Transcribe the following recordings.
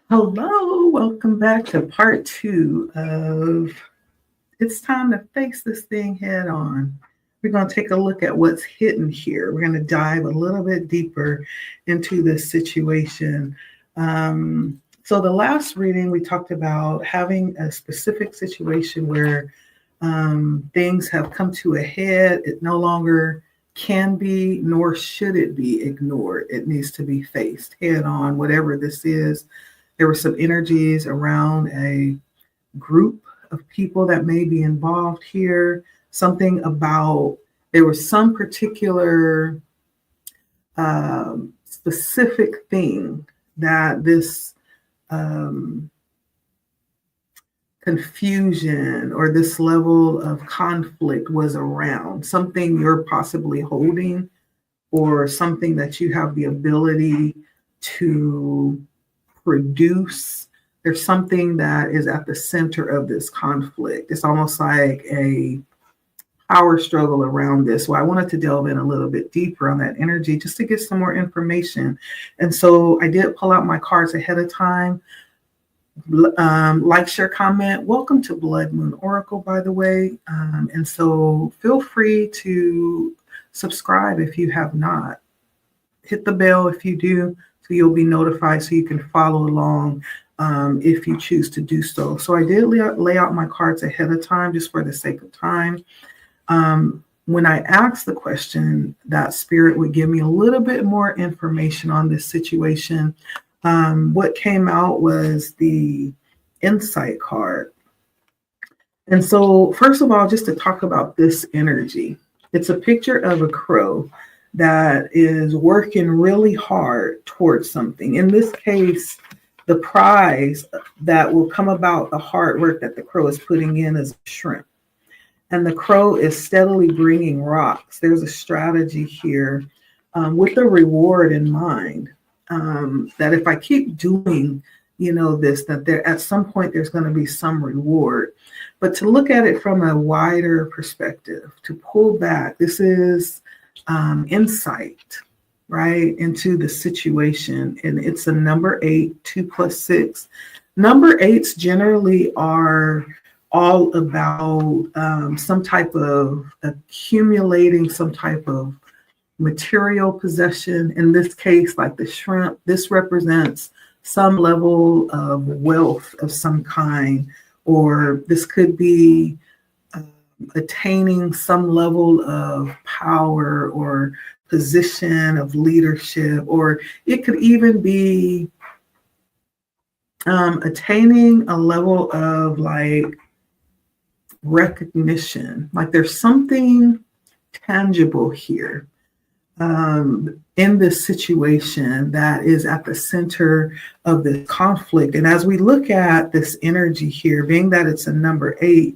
Hello, welcome back to part two of It's Time to Face This Thing Head On. We're going to take a look at what's hidden here. We're going to dive a little bit deeper into this situation. So, the last reading, we talked about having a specific situation where things have come to a head. It no longer can be, nor should it be ignored. It needs to be faced head on, whatever this is. There were some energies around a group of people that may be involved here. Something about there was some particular specific thing that this confusion or this level of conflict was around. Something you're possibly holding, or something that you have the ability to produce. There's something that is at the center of this conflict. It's almost like a power struggle around this. Well, I wanted to delve in a little bit deeper on that energy just to get some more information. And so I did pull out my cards ahead of time. Like, share, comment. Welcome to Blood Moon Oracle, by the way. And so feel free to subscribe if you have not. Hit the bell if you do, so you'll be notified so you can follow along if you choose to do so. So I did lay out my cards ahead of time just for the sake of time. When I asked the question, that Spirit would give me a little bit more information on this situation. What came out was the Insight card. And so first of all, just to talk about this energy, it's a picture of a crow that is working really hard towards something. In this case, the prize that will come about the hard work that the crow is putting in is shrimp. And the crow is steadily bringing rocks. There's a strategy here with the reward in mind, that if I keep doing, this, that there at some point there's going to be some reward. But to look at it from a wider perspective, to pull back, this is insight, right, into the situation. And it's a number 8, 2 plus 6. Number 8s generally are all about some type of accumulating some type of material possession. In this case, like the shrimp, this represents some level of wealth of some kind, or this could be attaining some level of power or position of leadership, or it could even be attaining a level of like recognition. Like there's something tangible here in this situation that is at the center of the conflict. And as we look at this energy here, being that it's a number 8,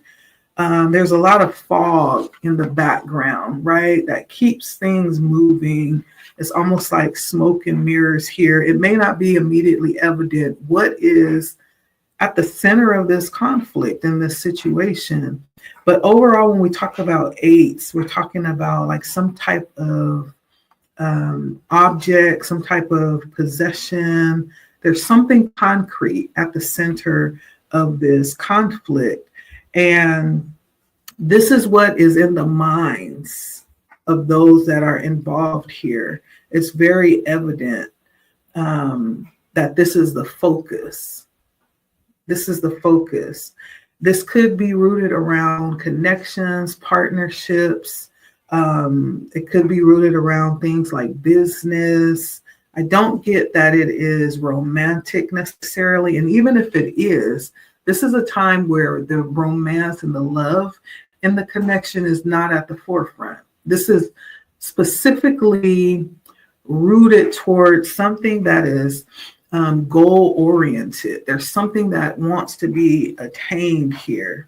there's a lot of fog in the background, right? That keeps things moving. It's almost like smoke and mirrors here. It may not be immediately evident what is at the center of this conflict in this situation. But overall, when we talk about 8s, we're talking about like some type of object, some type of possession. There's something concrete at the center of this conflict. And this is what is in the minds of those that are involved here. It's very evident that this is the focus. This is the focus. This could be rooted around connections, partnerships. It could be rooted around things like business. I don't get that it is romantic necessarily. And even if it is, this is a time where the romance and the love and the connection is not at the forefront. This is specifically rooted towards something that is goal oriented. There's something that wants to be attained here.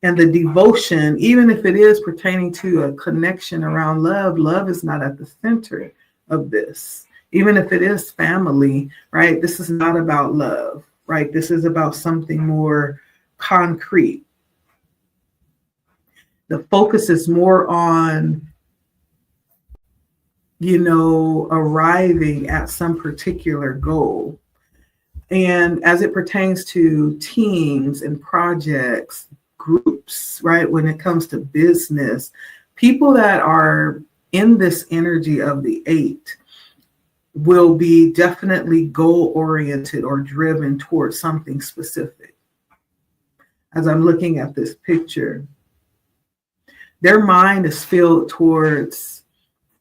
And the devotion, even if it is pertaining to a connection around love, love is not at the center of this. Even if it is family, right? This is not about love, right? This is about something more concrete. The focus is more on, arriving at some particular goal. And as it pertains to teams and projects, groups, right? When it comes to business, people that are in this energy of the 8 will be definitely goal oriented or driven towards something specific. As I'm looking at this picture, their mind is filled towards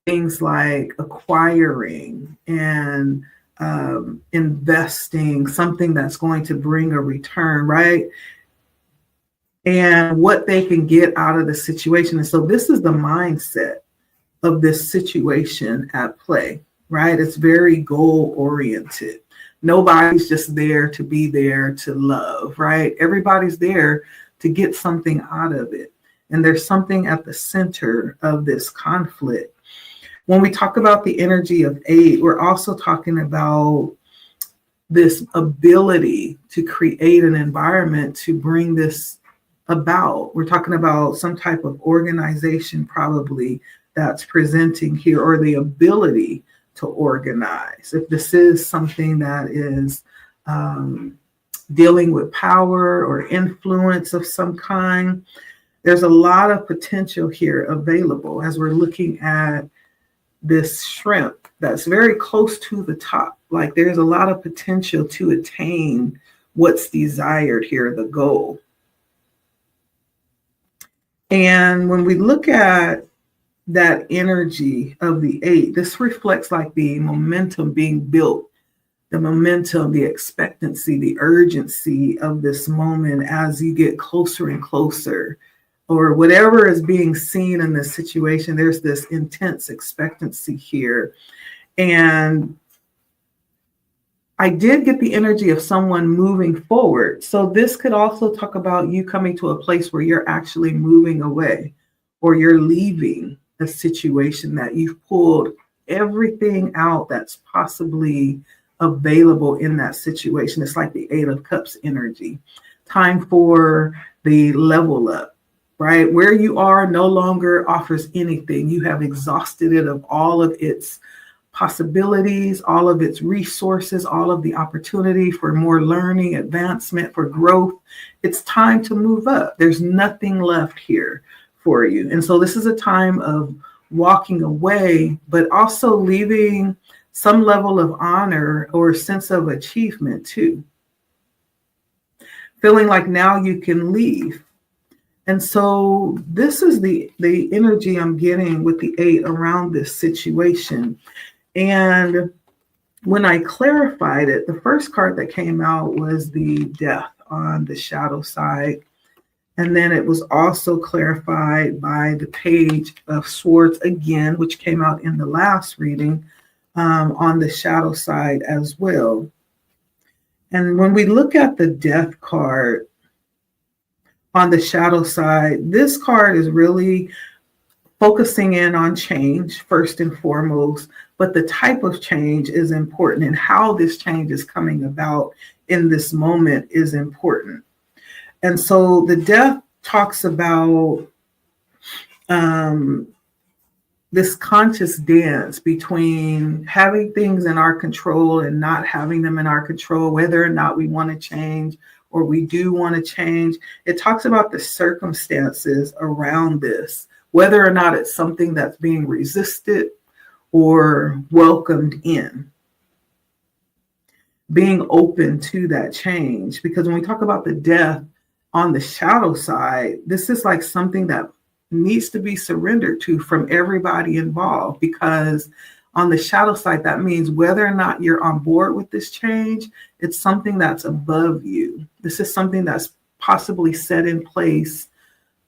things like acquiring and investing, something that's going to bring a return, right? And what they can get out of the situation. And so this is the mindset of this situation at play, right? It's very goal oriented. Nobody's just there to be there to love, right? Everybody's there to get something out of it. And there's something at the center of this conflict. When we talk about the energy of 8, we're also talking about this ability to create an environment to bring this about. We're talking about some type of organization probably that's presenting here, or the ability to organize. If this is something that is dealing with power or influence of some kind, there's a lot of potential here available as we're looking at this shrimp that's very close to the top. Like there's a lot of potential to attain what's desired here, the goal. And when we look at that energy of the 8, this reflects like the momentum being built, the momentum, the expectancy, the urgency of this moment as you get closer and closer, or whatever is being seen in this situation. There's this intense expectancy here. And I did get the energy of someone moving forward. So this could also talk about you coming to a place where you're actually moving away, or you're leaving a situation that you've pulled everything out that's possibly available in that situation. It's like the 8 of Cups energy. Time for the level up, right? Where you are no longer offers anything. You have exhausted it of all of its possibilities, all of its resources, all of the opportunity for more learning, advancement, for growth. It's time to move up. There's nothing left here for you. And so this is a time of walking away, but also leaving some level of honor or sense of achievement too. Feeling like now you can leave. And so this is the energy I'm getting with the 8 around this situation. And when I clarified it, the first card that came out was the Death on the shadow side. And then it was also clarified by the Page of Swords again, which came out in the last reading, on the shadow side as well. And when we look at the Death card on the shadow side, this card is really focusing in on change first and foremost, but the type of change is important, and how this change is coming about in this moment is important. And so the Death talks about this conscious dance between having things in our control and not having them in our control, whether or not we want to change or we do want to change. It talks about the circumstances around this, whether or not it's something that's being resisted or welcomed in. Being open to that change. Because when we talk about the Death on the shadow side, this is like something that needs to be surrendered to from everybody involved. Because on the shadow side, that means whether or not you're on board with this change, it's something that's above you. This is something that's possibly set in place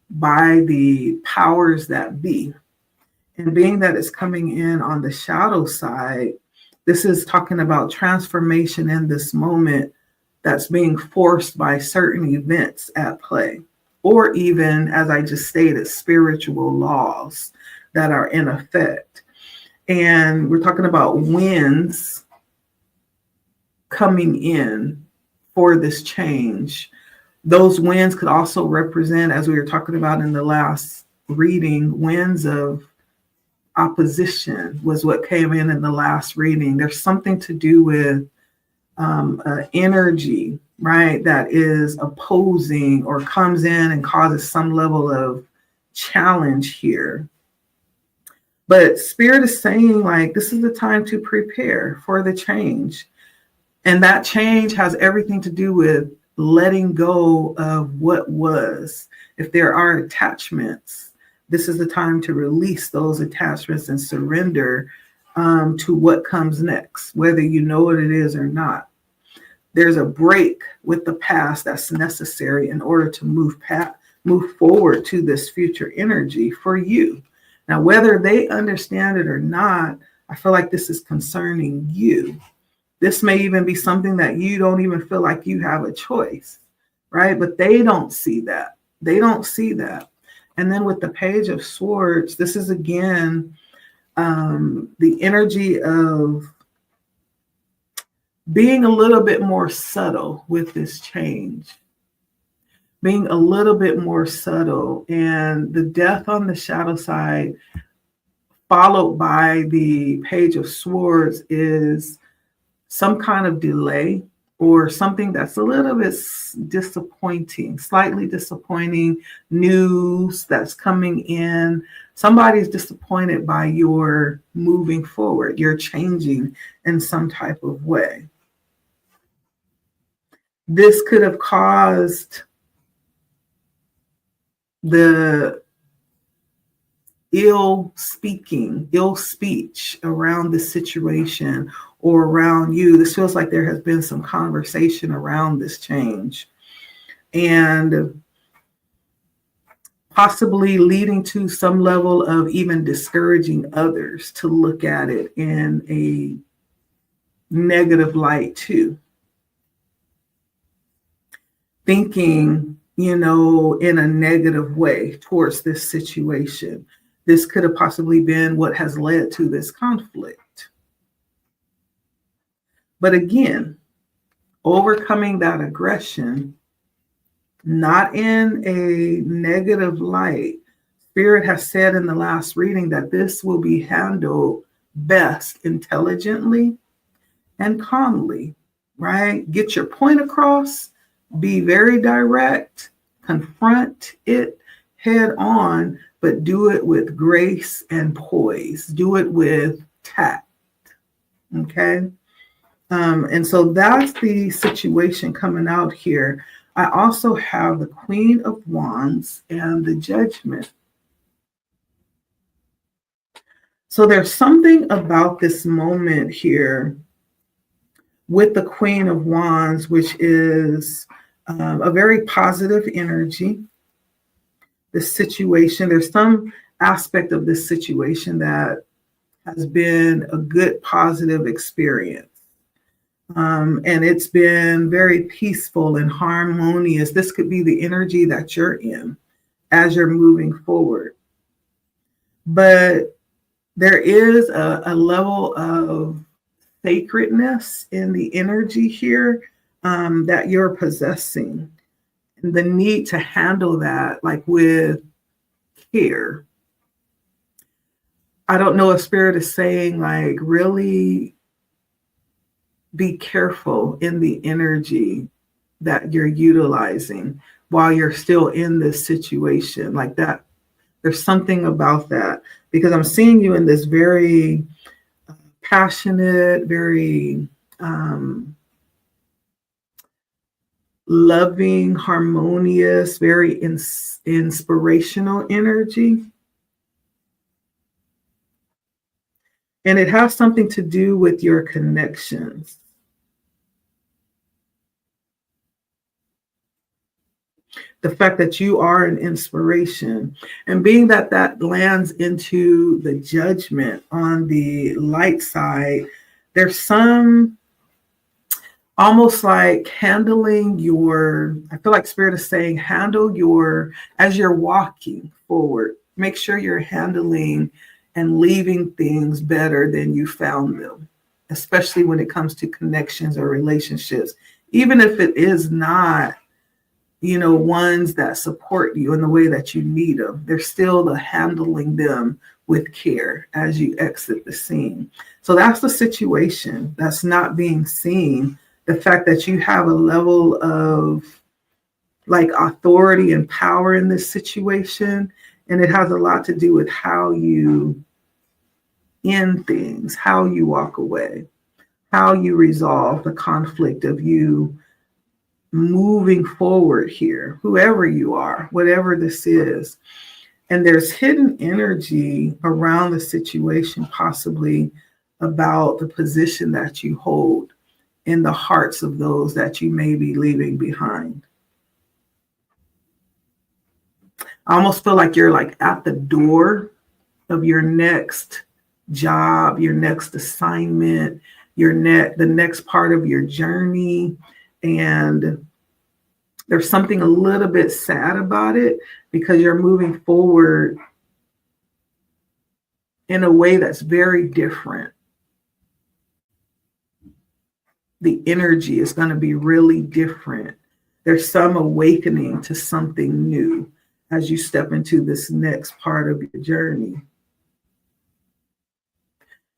by the powers that be. And being that it's coming in on the shadow side, this is talking about transformation in this moment that's being forced by certain events at play, or even, as I just stated, spiritual laws that are in effect. And we're talking about winds coming in for this change. Those winds could also represent, as we were talking about in the last reading, winds of opposition was what came in the last reading. There's something to do with energy, right, that is opposing or comes in and causes some level of challenge here. But Spirit is saying, like, this is the time to prepare for the change. And that change has everything to do with letting go of what was. If there are attachments, this is the time to release those attachments and surrender to what comes next, whether you know what it is or not. There's a break with the past that's necessary in order to move forward to this future energy for you. Now, whether they understand it or not, I feel like this is concerning you. This may even be something that you don't even feel like you have a choice, right? But they don't see that. They don't see that. And then with the Page of Swords, this is again the energy of being a little bit more subtle with this change. Being a little bit more subtle, and the Death on the shadow side, followed by the Page of Swords, is some kind of delay or something that's a little bit disappointing, slightly disappointing news that's coming in. Somebody's disappointed by your moving forward, you're changing in some type of way. This could have caused the ill speech around the situation or around you. This feels like there has been some conversation around this change and possibly leading to some level of even discouraging others to look at it in a negative light too. Thinking, in a negative way towards this situation. This could have possibly been what has led to this conflict. But again, overcoming that aggression, not in a negative light. Spirit has said in the last reading that this will be handled best intelligently and calmly, right? Get your point across, be very direct, confront it head on, but do it with grace and poise. Do it with tact, okay? And so that's the situation coming out here. I also have the Queen of Wands and the Judgment. So there's something about this moment here with the Queen of Wands, which is a very positive energy. The situation, there's some aspect of this situation that has been a good positive experience. And it's been very peaceful and harmonious. This could be the energy that you're in as you're moving forward. But there is a level of sacredness in the energy here that you're possessing. And the need to handle that like with care. I don't know if Spirit is saying like really be careful in the energy that you're utilizing while you're still in this situation like that. There's something about that because I'm seeing you in this very passionate, very loving, harmonious, very inspirational energy. And it has something to do with your connections. The fact that you are an inspiration, and being that that lands into the Judgment on the light side, there's some almost like handling your, I feel like Spirit is saying, handle your, as you're walking forward, make sure you're handling and leaving things better than you found them, especially when it comes to connections or relationships, even if it is not, ones that support you in the way that you need them. They're still the handling them with care as you exit the scene. So that's the situation that's not being seen the fact that you have a level of like authority and power in this situation. And it has a lot to do with how you end things, how you walk away, how you resolve the conflict of you moving forward here, whoever you are, whatever this is. And there's hidden energy around the situation, possibly about the position that you hold in the hearts of those that you may be leaving behind. I almost feel like you're like at the door of your next job, your next assignment, the next part of your journey. And there's something a little bit sad about it because you're moving forward in a way that's very different. The energy is going to be really different. There's some awakening to something new as you step into this next part of your journey.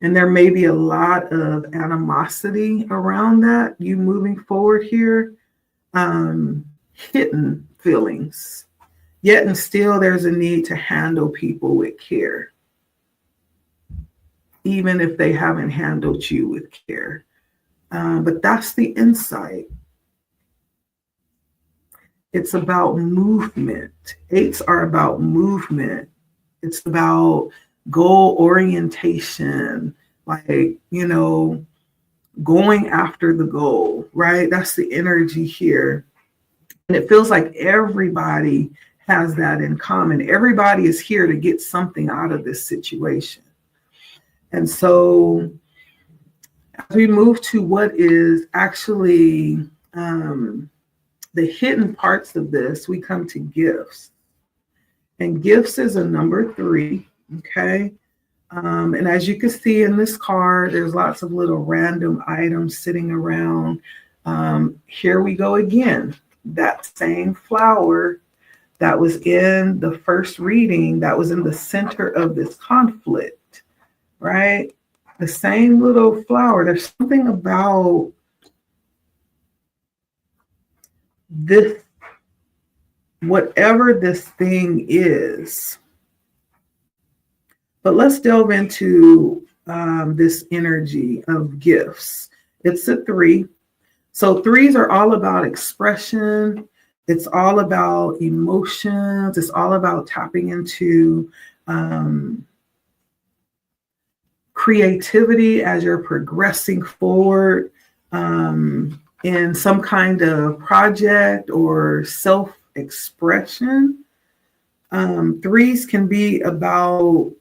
And there may be a lot of animosity around that, you moving forward here, hidden feelings. Yet and still there's a need to handle people with care, even if they haven't handled you with care. But that's the insight. It's about movement. 8s are about movement. It's about goal orientation, like, going after the goal, right? That's the energy here. And it feels like everybody has that in common. Everybody is here to get something out of this situation. And so as we move to what is actually the hidden parts of this, we come to gifts. And gifts is a number 3, okay? And as you can see in this card, there's lots of little random items sitting around. Here we go again. That same flower that was in the first reading, that was in the center of this conflict, right? The same little flower. There's something about this, whatever this thing is. But let's delve into this energy of gifts. It's a 3. So 3s are all about expression. It's all about emotions. It's all about tapping into creativity as you're progressing forward in some kind of project or self-expression. 3s can be about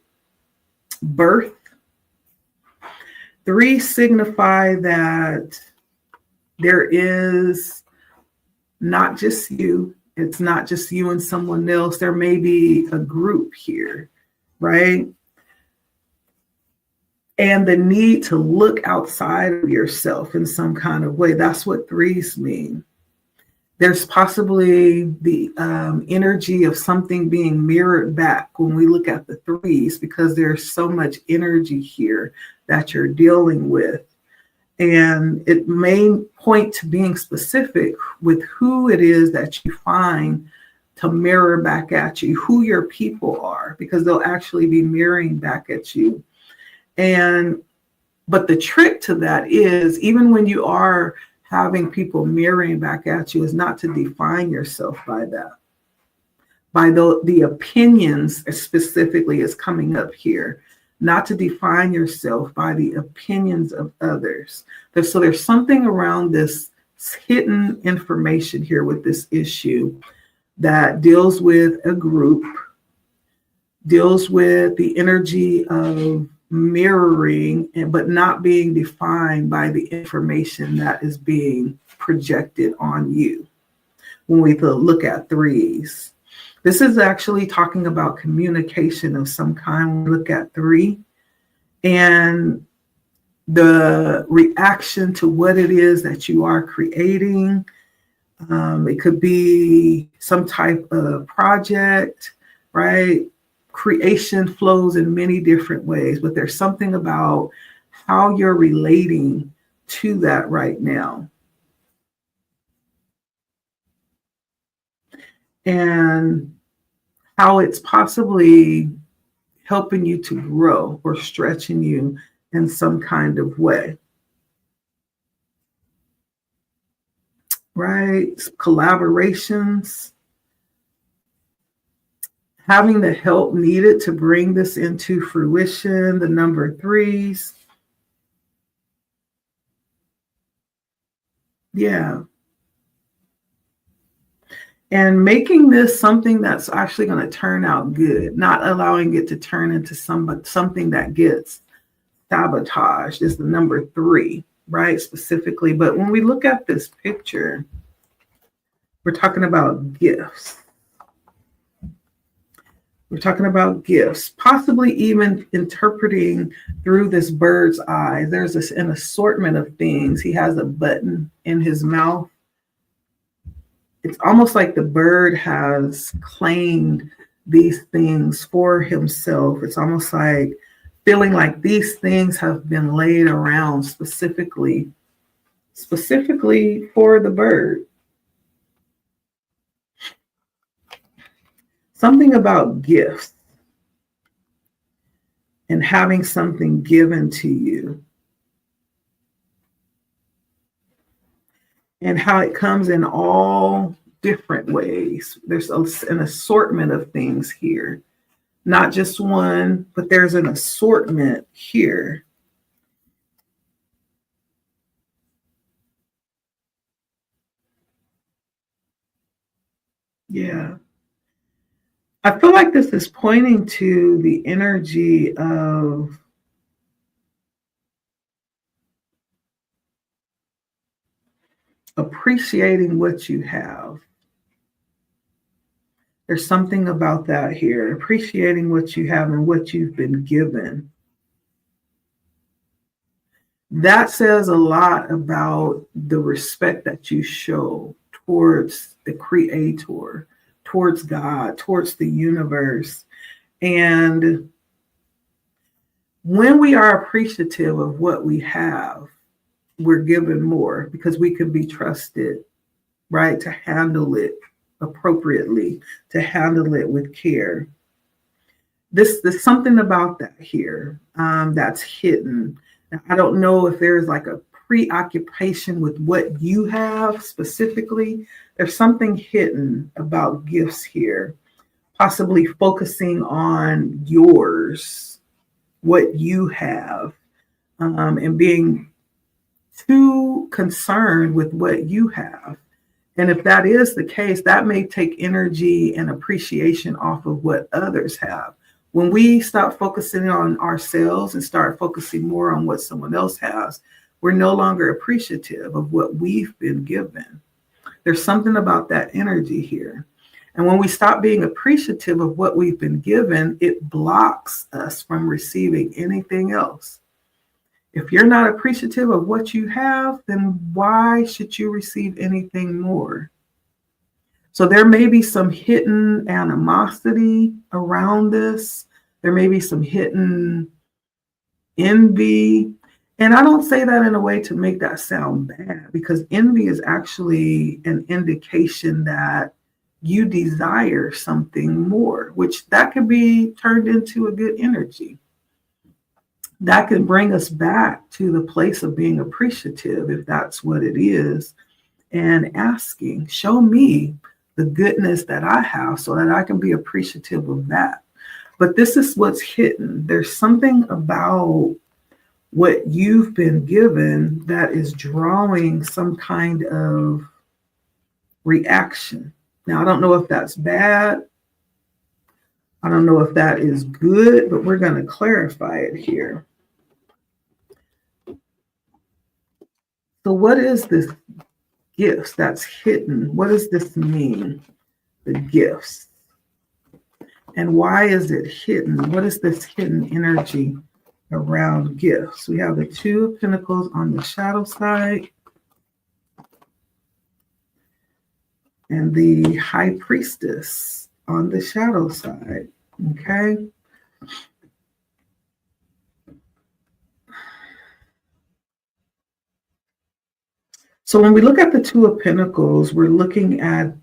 birth. 3s signify that there is not just you. It's not just you and someone else. There may be a group here, right? And the need to look outside of yourself in some kind of way. That's what 3s mean. There's possibly the energy of something being mirrored back when we look at the 3s, because there's so much energy here that you're dealing with. And it may point to being specific with who it is that you find to mirror back at you, who your people are, because they'll actually be mirroring back at you. But the trick to that is, even when you are having people mirroring back at you, is not to define yourself by that. By the opinions specifically is coming up here, not to define yourself by the opinions of others. So there's something around this hidden information here with this issue that deals with a group, deals with the energy of mirroring, but not being defined by the information that is being projected on you. When we look at 3s, this is actually talking about communication of some kind. When we look at 3 and the reaction to what it is that you are creating. It could be some type of project, right? Creation flows in many different ways, but there's something about how you're relating to that right now. and how it's possibly helping you to grow or stretching you in some kind of way, right? Collaborations, having the help needed to bring this into fruition, the number threes. Yeah. And making this something that's actually going to turn out good, not allowing it to turn into something that gets sabotaged is the number three, right? Specifically. But when we look at this picture, we're talking about gifts. We're talking about gifts, possibly even interpreting through this bird's eye. There's an assortment of things. He has a button in his mouth. It's almost like the bird has claimed these things for himself. It's almost like feeling like these things have been laid around specifically for the bird. Something about gifts and having something given to you, and how it comes in all different ways. There's an assortment of things here, not just one, but there's an assortment here. Yeah. I feel like this is pointing to the energy of appreciating what you have. There's something about that here, appreciating what you have and what you've been given. That says a lot about the respect that you show towards the creator, towards God, towards the universe. And when we are appreciative of what we have, we're given more because we can be trusted, right, to handle it appropriately, to handle it with care. There's something about that here that's hidden. Now, I don't know if there's like a preoccupation with what you have specifically. There's something hidden about gifts here, possibly focusing on yours, what you have, and being too concerned with what you have. And if that is the case, that may take energy and appreciation off of what others have. When we stop focusing on ourselves and start focusing more on what someone else has, we're no longer appreciative of what we've been given. There's something about that energy here. And when we stop being appreciative of what we've been given, it blocks us from receiving anything else. If you're not appreciative of what you have, then why should you receive anything more? So there may be some hidden animosity around this. There may be some hidden envy. And I don't say that in a way to make that sound bad, because envy is actually an indication that you desire something more, which that could be turned into a good energy. That can bring us back to the place of being appreciative, if that's what it is, and asking, show me the goodness that I have so that I can be appreciative of that. But this is what's hidden. There's something about what you've been given that is drawing some kind of reaction. Now, I don't know if that's bad. I don't know if that is good, but we're going to clarify it here. So what is this gifts that's hidden? What does this mean? The gifts. And why is it hidden? What is this hidden energy around gifts? We have the Two of Pentacles on the shadow side and the High Priestess on the shadow side. Okay. So when we look at the Two of Pentacles, we're looking at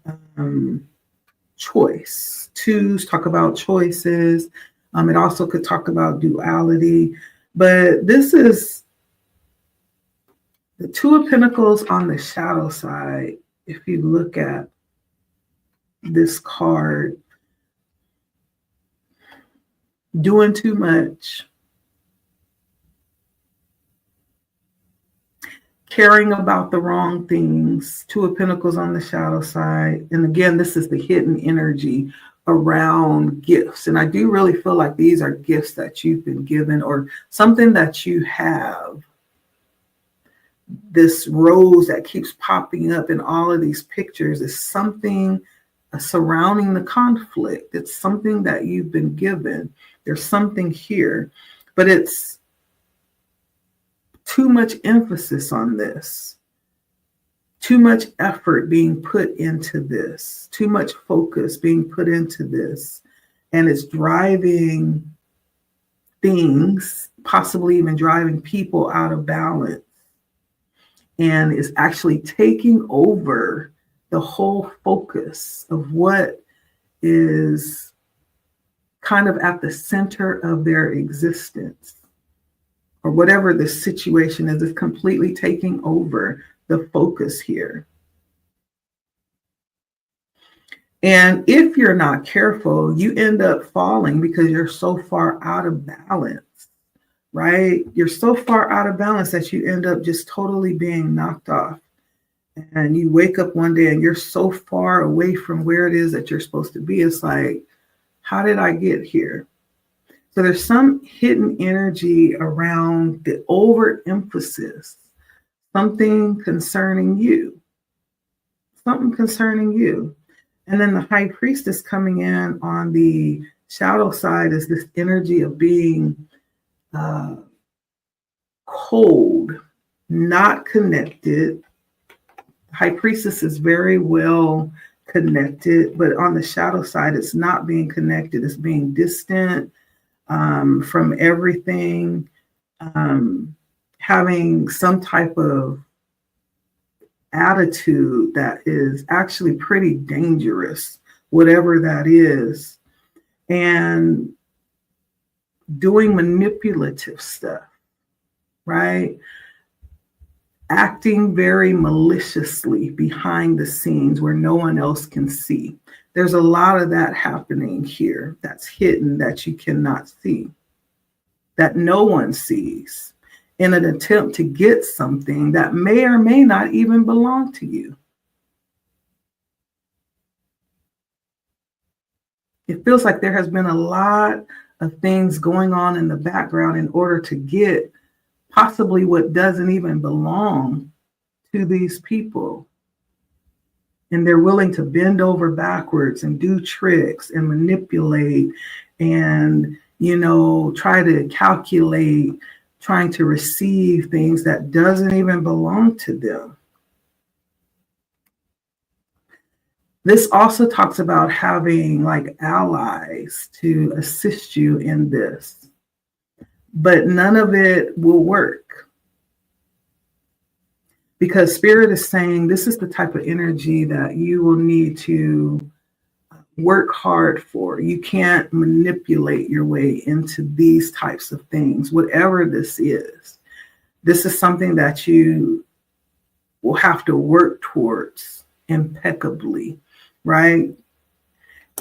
choice. Twos talk about choices. It also could talk about duality. But this is the Two of Pentacles on the shadow side. If you look at this card, doing too much, caring about the wrong things. Two of Pentacles on the shadow side. And again, this is the hidden energy around gifts. And I do really feel like these are gifts that you've been given or something that you have. This rose that keeps popping up in all of these pictures is something surrounding the conflict. It's something that you've been given. There's something here, but it's too much emphasis on this, too much effort being put into this, too much focus being put into this, and it's driving things, possibly even driving people out of balance, and is actually taking over the whole focus of what is kind of at the center of their existence, or whatever the situation is completely taking over the focus here. And if you're not careful, you end up falling because you're so far out of balance, right? You're so far out of balance that you end up just totally being knocked off. And you wake up one day and you're so far away from where it is that you're supposed to be. It's like, how did I get here? So there's some hidden energy around the overemphasis, something concerning you, something concerning you. And then the High Priestess coming in on the shadow side is this energy of being cold, not connected. High Priestess is very well connected, but on the shadow side, it's not being connected. It's being distant from everything, having some type of attitude that is actually pretty dangerous, whatever that is, and doing manipulative stuff, right? Acting very maliciously behind the scenes where no one else can see. There's a lot of that happening here that's hidden, that you cannot see, that no one sees, in an attempt to get something that may or may not even belong to you. It feels like there has been a lot of things going on in the background in order to get possibly what doesn't even belong to these people. And they're willing to bend over backwards and do tricks and manipulate and, try to calculate, trying to receive things that doesn't even belong to them. This also talks about having like allies to assist you in this, but none of it will work because Spirit is saying this is the type of energy that you will need to work hard for. You can't manipulate your way into these types of things, whatever this is. This is something that you will have to work towards impeccably, right?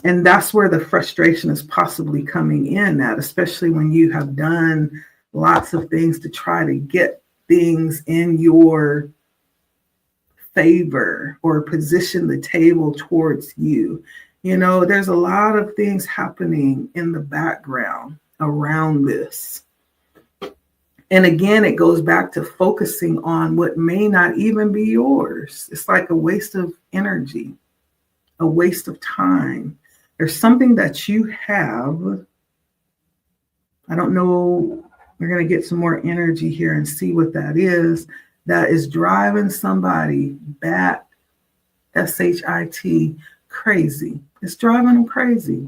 And that's where the frustration is possibly coming in at, especially when you have done lots of things to try to get things in your favor or position the table towards you. There's a lot of things happening in the background around this. And again, it goes back to focusing on what may not even be yours. It's like a waste of energy, a waste of time. There's something that you have. I don't know. We're going to get some more energy here and see what that is driving somebody bat, S-H-I-T, crazy. It's driving them crazy.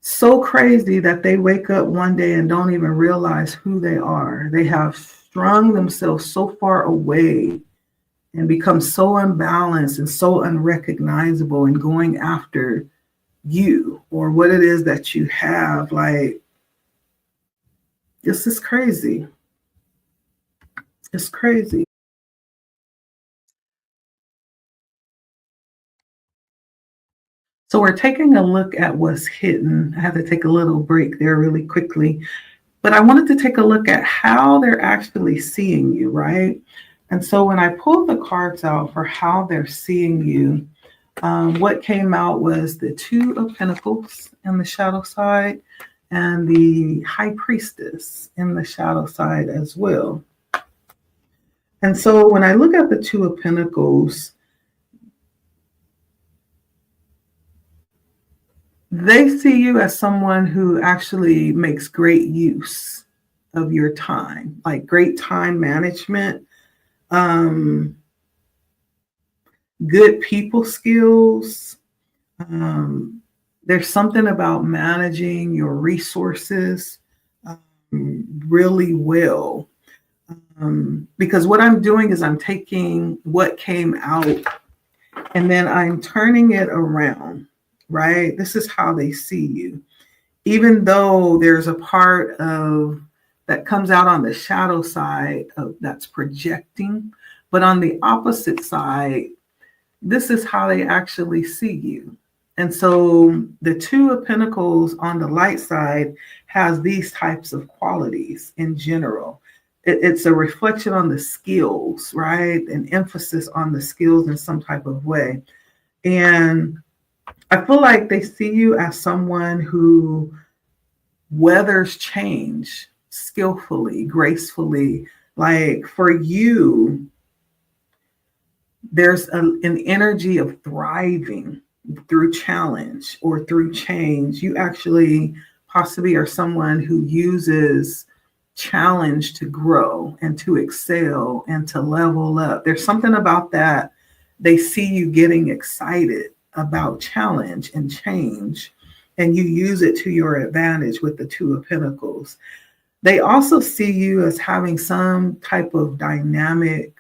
So crazy that they wake up one day and don't even realize who they are. They have strung themselves so far away and become so unbalanced and so unrecognizable and going after you or what it is that you have. Like, this is crazy. It's crazy. So we're taking a look at what's hidden. I had to take a little break there really quickly, but I wanted to take a look at how they're actually seeing you, right? And so when I pulled the cards out for how they're seeing you, what came out was the Two of Pentacles in the shadow side and the High Priestess in the shadow side as well. And so when I look at the Two of Pentacles, they see you as someone who actually makes great use of your time, like great time management, um, good people skills. There's something about managing your resources really well. Because what I'm doing is I'm taking what came out and then I'm turning it around, right? This is how they see you. Even though there's a part of that comes out on the shadow side of that's projecting, but on the opposite side, this is how they actually see you. And so the Two of Pentacles on the light side has these types of qualities in general. It's a reflection on the skills, right? An emphasis on the skills in some type of way. And I feel like they see you as someone who weathers change skillfully, gracefully. Like for you, there's an energy of thriving through challenge or through change. You actually possibly are someone who uses challenge to grow and to excel and to level up. There's something about that. They see you getting excited about challenge and change, and you use it to your advantage with the Two of Pentacles. They also see you as having some type of dynamic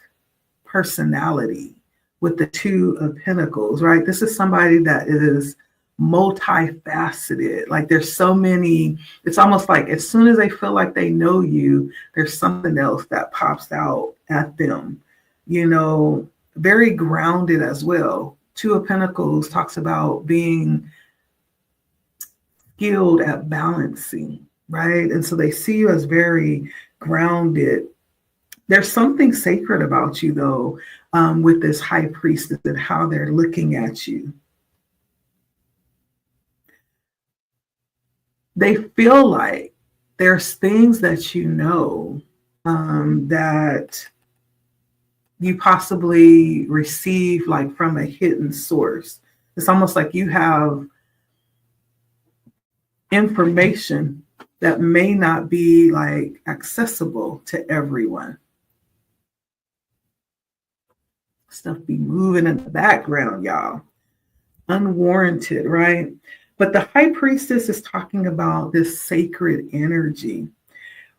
personality with the Two of Pentacles, right? This is somebody that is multifaceted. Like there's so many, it's almost like as soon as they feel like they know you, there's something else that pops out at them, very grounded as well. Two of Pentacles talks about being skilled at balancing, right? And so they see you as very grounded. There's something sacred about you, though, with this High Priestess and how they're looking at you. They feel like there's things that that you possibly receive like from a hidden source. It's almost like you have information that may not be like accessible to everyone. Stuff be moving in the background, y'all. Unwarranted, right? But the High Priestess is talking about this sacred energy.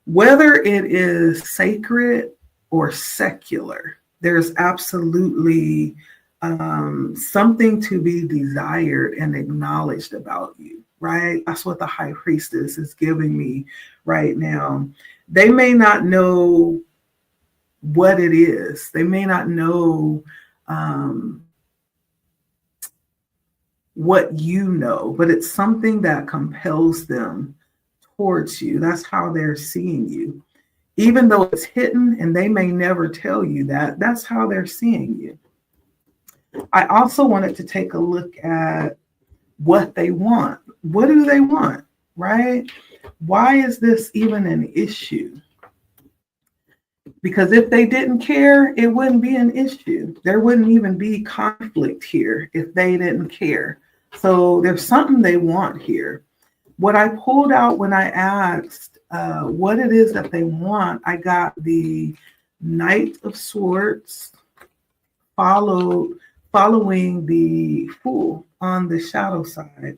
Whether it is sacred or secular, there's absolutely something to be desired and acknowledged about you, right? That's what the High Priestess is giving me right now. They may not know what it is. They may not know what you know, but it's something that compels them towards you. That's how they're seeing you. Even though it's hidden and they may never tell you that, that's how they're seeing you. I also wanted to take a look at what they want. What do they want, right? Why is this even an issue? Because if they didn't care, it wouldn't be an issue. There wouldn't even be conflict here if they didn't care. So there's something they want here. What I pulled out when I asked what it is that they want, I got the Knight of Swords following the Fool on the shadow side.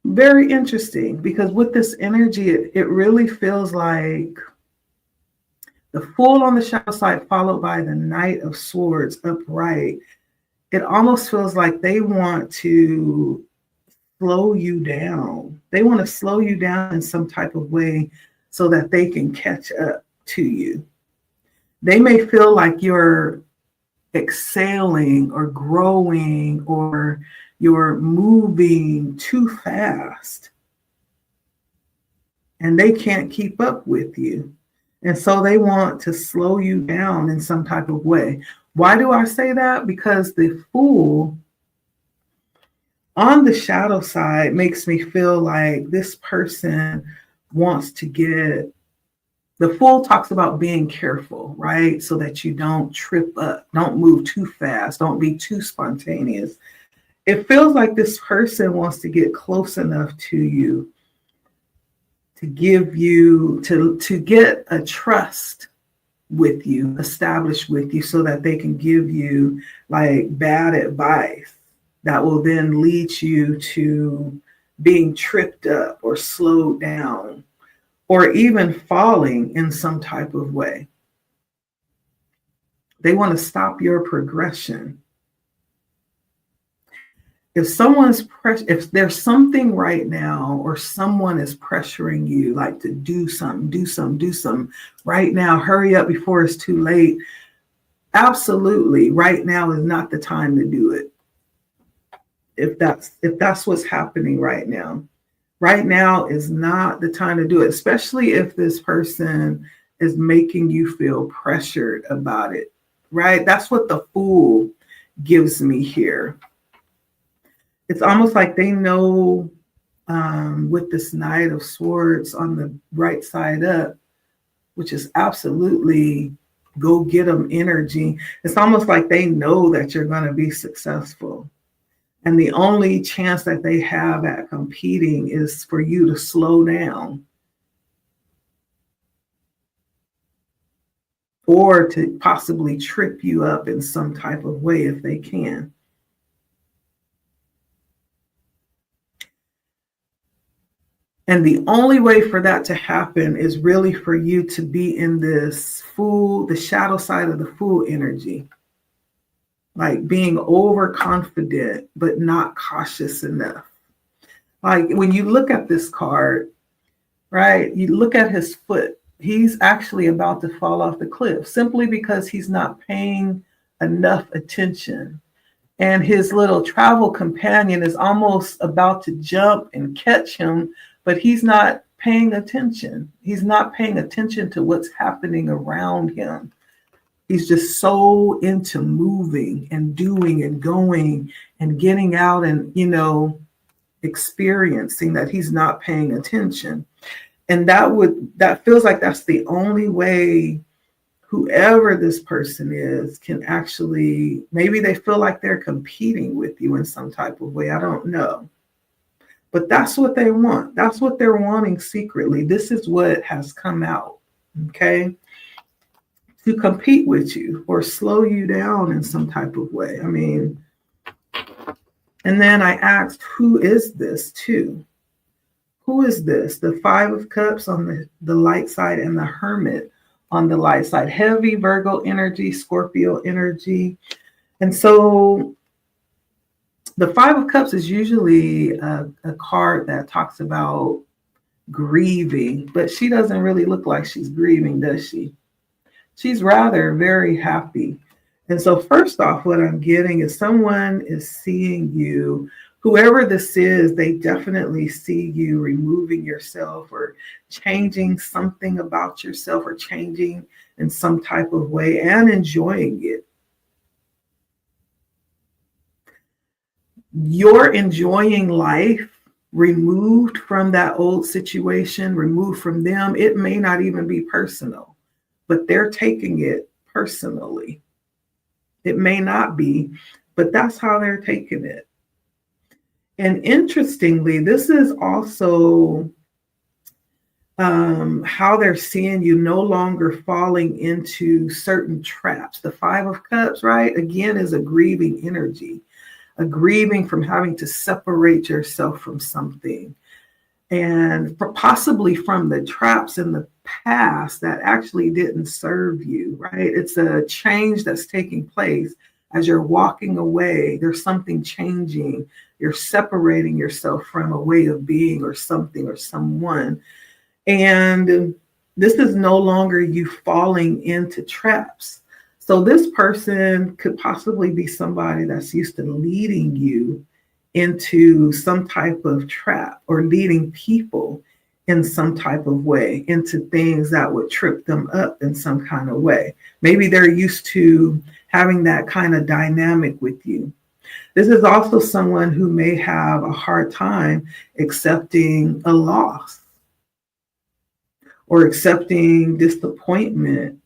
Very interesting, because with this energy, it really feels like The Fool on the shadow side, followed by the Knight of Swords upright. It almost feels like they want to slow you down. They want to slow you down in some type of way so that they can catch up to you. They may feel like you're exhaling or growing or you're moving too fast and they can't keep up with you. And so they want to slow you down in some type of way. Why do I say that? Because the Fool on the shadow side makes me feel like this person wants to get, the Fool talks about being careful, right? So that you don't trip up, don't move too fast, don't be too spontaneous. It feels like this person wants to get close enough to you to give you, to get a trust with you, established with you, so that they can give you like bad advice that will then lead you to being tripped up or slowed down or even falling in some type of way. They want to stop your progression. If there's something right now, or someone is pressuring you like to do something right now, hurry up before it's too late. Absolutely, right now is not the time to do it. If that's what's happening right now. Right now is not the time to do it, especially if this person is making you feel pressured about it, right? That's what the Fool gives me here. It's almost like they know with this Knight of Swords on the right side up, which is absolutely go get them energy. It's almost like they know that you're going to be successful. And the only chance that they have at competing is for you to slow down or to possibly trip you up in some type of way if they can. And the only way for that to happen is really for you to be in this Fool, the shadow side of the Fool energy. Like being overconfident, but not cautious enough. Like when you look at this card, right, you look at his foot, he's actually about to fall off the cliff simply because he's not paying enough attention. And his little travel companion is almost about to jump and catch him, but he's not paying attention. He's not paying attention to what's happening around him. He's just so into moving and doing and going and getting out and, experiencing that he's not paying attention. And that feels like that's the only way whoever this person is can actually, maybe they feel like they're competing with you in some type of way. I don't know. But that's what they want. That's what they're wanting secretly. This is what has come out, okay? To compete with you or slow you down in some type of way. I mean, and then I asked, who is this too? Who is this? The Five of Cups on the light side and the Hermit on the light side. Heavy Virgo energy, Scorpio energy. And so the Five of Cups is usually a card that talks about grieving, but she doesn't really look like she's grieving, does she? She's rather very happy. And so first off, what I'm getting is someone is seeing you, whoever this is, they definitely see you removing yourself or changing something about yourself or changing in some type of way and enjoying it. You're enjoying life removed from that old situation, removed from them. It may not even be personal, but they're taking it personally. It may not be, but that's how they're taking it. And interestingly, this is also how they're seeing you no longer falling into certain traps. The Five of Cups, right, again, is a grieving energy, a grieving from having to separate yourself from something and possibly from the traps and past that actually didn't serve you, right? It's a change that's taking place as you're walking away. There's something changing. You're separating yourself from a way of being or something or someone. And this is no longer you falling into traps. So this person could possibly be somebody that's used to leading you into some type of trap or leading people in some type of way into things that would trip them up in some kind of way. Maybe they're used to having that kind of dynamic with you. This is also someone who may have a hard time accepting a loss or accepting disappointment.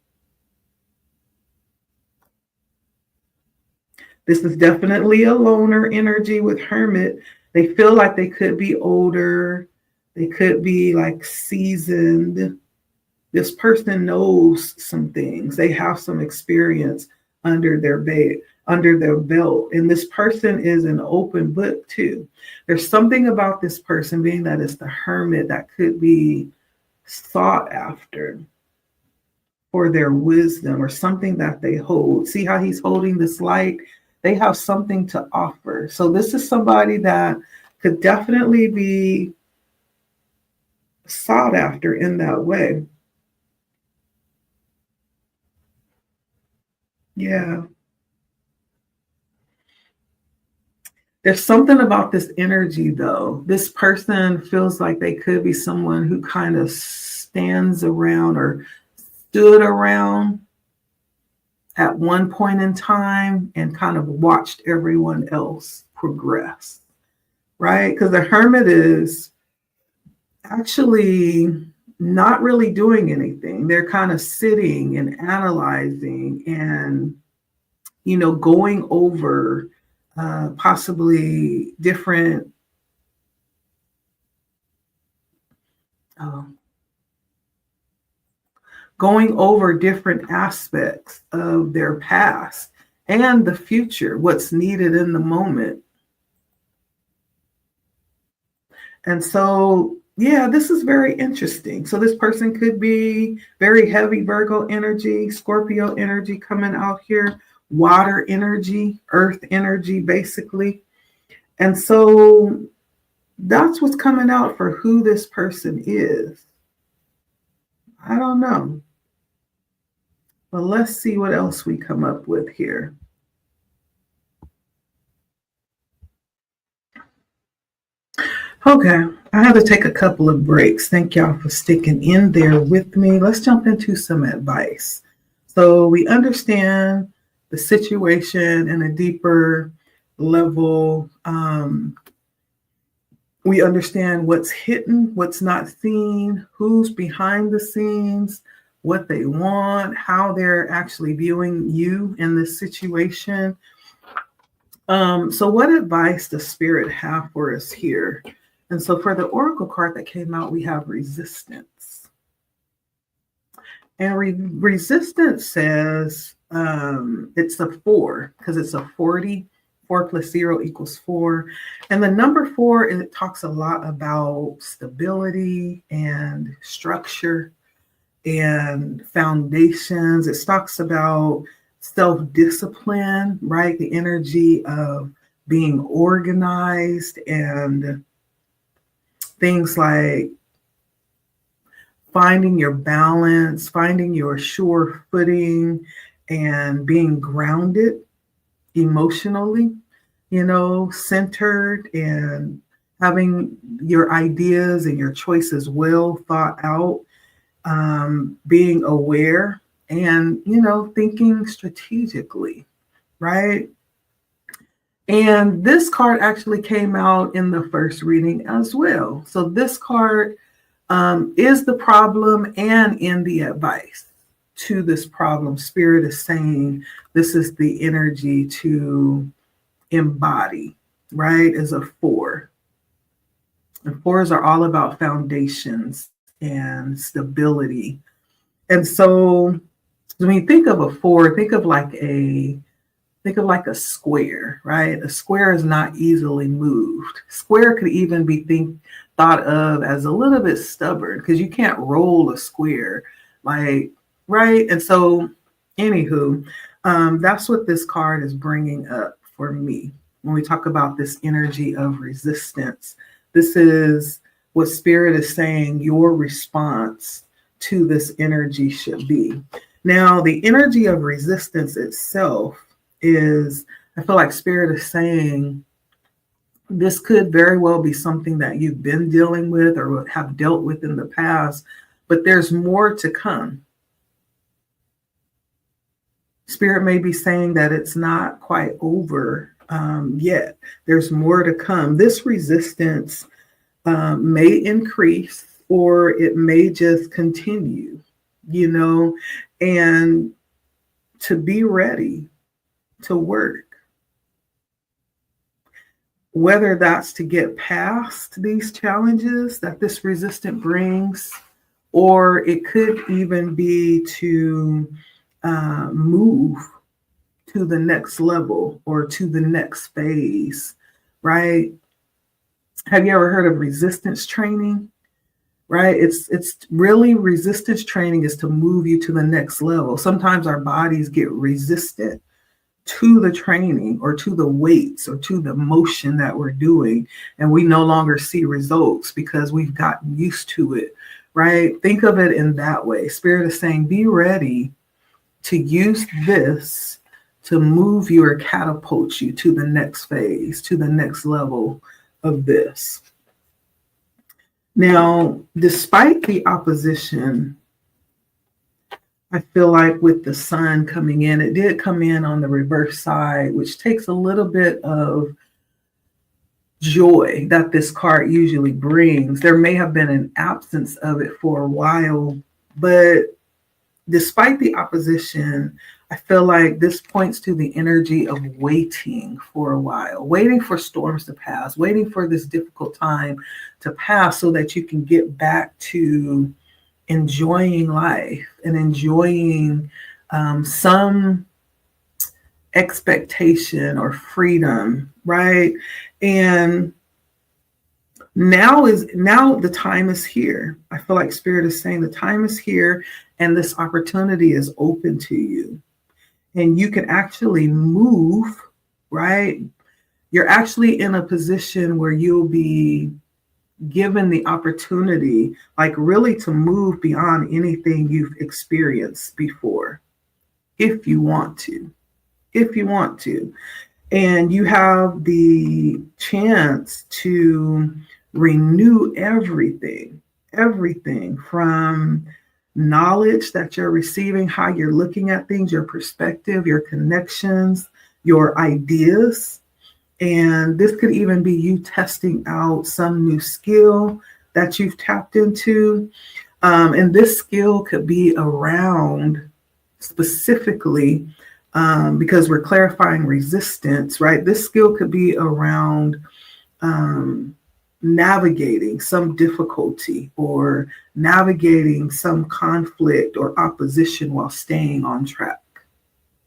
This is definitely a loner energy with Hermit. They feel like they could be older. They could be like seasoned. This person knows some things. They have some experience under their belt. And this person is an open book too. There's something about this person, being that it's the Hermit, that could be sought after for their wisdom or something that they hold. See how he's holding this light? They have something to offer. So this is somebody that could definitely be sought after in that way. Yeah. There's something about this energy, though. This person feels like they could be someone who kind of stands around or stood around at one point in time and kind of watched everyone else progress, right? Because the Hermit is actually not really doing anything. They're kind of sitting and analyzing and, going over possibly different going over different aspects of their past and the future, what's needed in the moment. And so, yeah, this is very interesting. So this person could be very heavy Virgo energy, Scorpio energy coming out here, water energy, earth energy, basically. And so that's what's coming out for who this person is. I don't know. But let's see what else we come up with here. Okay, I have to take a couple of breaks. Thank y'all for sticking in there with me. Let's jump into some advice. So we understand the situation in a deeper level. We understand what's hidden, what's not seen, who's behind the scenes, what they want, how they're actually viewing you in this situation. So what advice does Spirit have for us here? And so for the Oracle card that came out, we have resistance. And resistance says it's a 4 because it's a 40. 4 plus 0 equals 4. And the number 4, it talks a lot about stability and structure and foundations. It talks about self-discipline, right? The energy of being organized and things like finding your balance, finding your sure footing, and being grounded emotionally, centered, and having your ideas and your choices well thought out, being aware and, thinking strategically, right? And this card actually came out in the first reading as well. So this card is the problem and in the advice to this problem. Spirit is saying this is the energy to embody, right? As a 4. And 4s are all about foundations and stability. And so when you think of a 4, think think of like a square, right? A square is not easily moved. Square could even be thought of as a little bit stubborn because you can't roll a square, like, right? And so, anywho, that's what this card is bringing up for me when we talk about this energy of resistance. This is what Spirit is saying your response to this energy should be. Now, the energy of resistance itself is, I feel like Spirit is saying this could very well be something that you've been dealing with or have dealt with in the past, but there's more to come. Spirit may be saying that it's not quite over yet. There's more to come. This resistance may increase or it may just continue, and to be ready to work. Whether that's to get past these challenges that this resistance brings, or it could even be to move to the next level or to the next phase, right? Have you ever heard of resistance training? Right? It's really resistance training is to move you to the next level. Sometimes our bodies get resistant to the training or to the weights or to the motion that we're doing, and we no longer see results because we've gotten used to it, right? Think of it in that way. Spirit is saying, be ready to use this to move you or catapult you to the next phase, to the next level of this. Now, despite the opposition, I feel like with the sun coming in, it did come in on the reverse side, which takes a little bit of joy that this card usually brings. There may have been an absence of it for a while, but despite the opposition, I feel like this points to the energy of waiting for a while, waiting for storms to pass, waiting for this difficult time to pass so that you can get back to enjoying life and enjoying some expectation or freedom, right? And now the time is here. I feel like Spirit is saying the time is here and this opportunity is open to you. And you can actually move, right? You're actually in a position where you'll be given the opportunity, like really to move beyond anything you've experienced before, if you want to. And you have the chance to renew everything from knowledge that you're receiving, how you're looking at things, your perspective, your connections, your ideas. And this could even be you testing out some new skill that you've tapped into. And this skill could be around specifically, because we're clarifying resistance, right? This skill could be around navigating some difficulty or navigating some conflict or opposition while staying on track.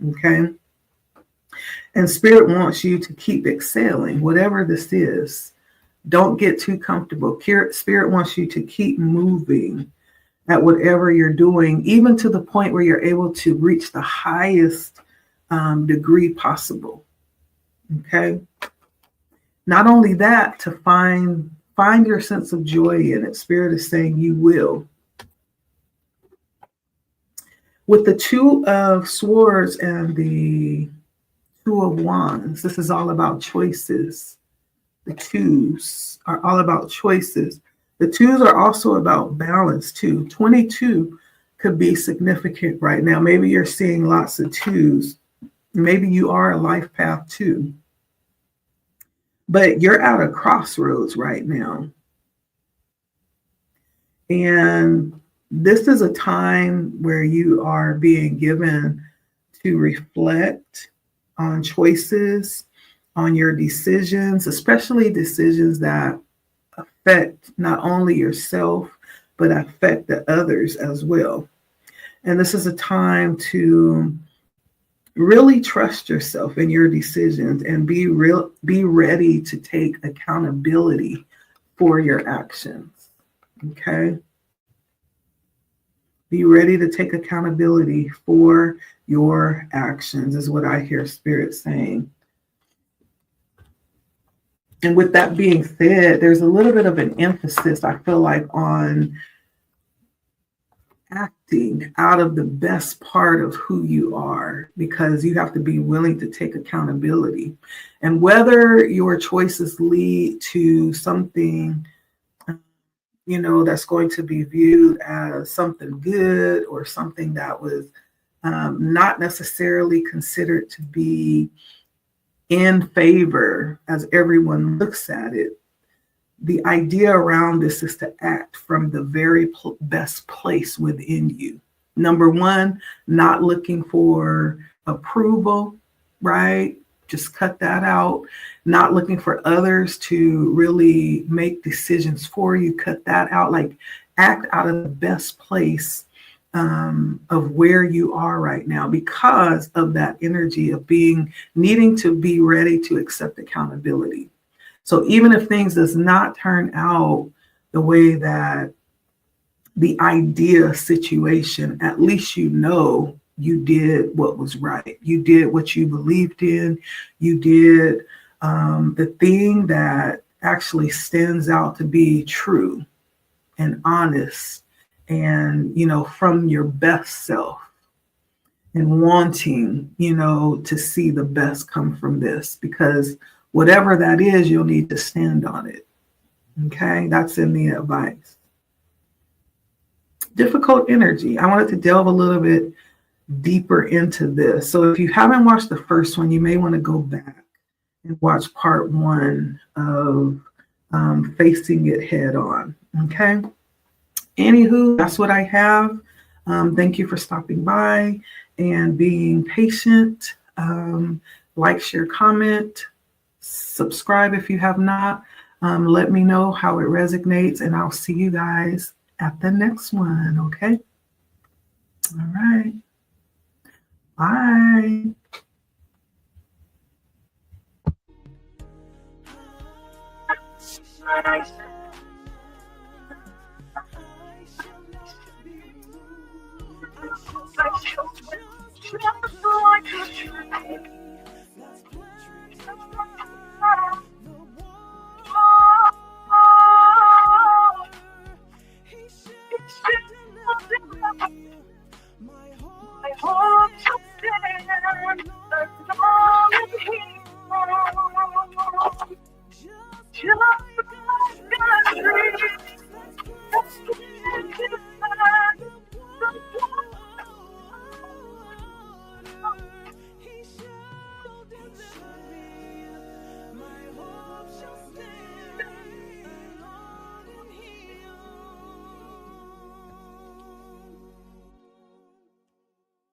Okay? And Spirit wants you to keep excelling, whatever this is. Don't get too comfortable. Spirit wants you to keep moving at whatever you're doing, even to the point where you're able to reach the highest degree possible. Okay? Not only that, to find your sense of joy in it. Spirit is saying you will. With the Two of Swords and the Two of Wands, this is all about choices. The twos are all about choices. The twos are also about balance too. 22 could be significant right now. Maybe you're seeing lots of twos. Maybe you are a life path too. But you're at a crossroads right now. And this is a time where you are being given to reflect on choices, on your decisions, especially decisions that affect not only yourself, but affect the others as well. And this is a time to Really trust yourself in your decisions and be ready to take accountability for your actions. Okay? Be ready to take accountability for your actions, is what I hear Spirit saying. And with that being said, there's a little bit of an emphasis, I feel like, on acting out of the best part of who you are, because you have to be willing to take accountability. And whether your choices lead to something, that's going to be viewed as something good or something that was not necessarily considered to be in favor as everyone looks at it. The idea around this is to act from the very best place within you. Number one, not looking for approval, right? Just cut that out. Not looking for others to really make decisions for you. Cut that out. Like, act out of the best place of where you are right now, because of that energy of needing to be ready to accept accountability. So even if things does not turn out the way that the idea situation, at least you did what was right. You did what you believed in. You did the thing that actually stands out to be true and honest, and from your best self, and wanting to see the best come from this, because whatever that is, you'll need to stand on it. Okay, that's in the advice. Difficult energy. I wanted to delve a little bit deeper into this. So if you haven't watched the first one, you may want to go back and watch part one of facing it head on. Okay. Anywho, that's what I have. Thank you for stopping by and being patient. Like, share, comment, subscribe if you have not. Let me know how it resonates, and I'll see you guys at the next one. Okay. All right. Bye.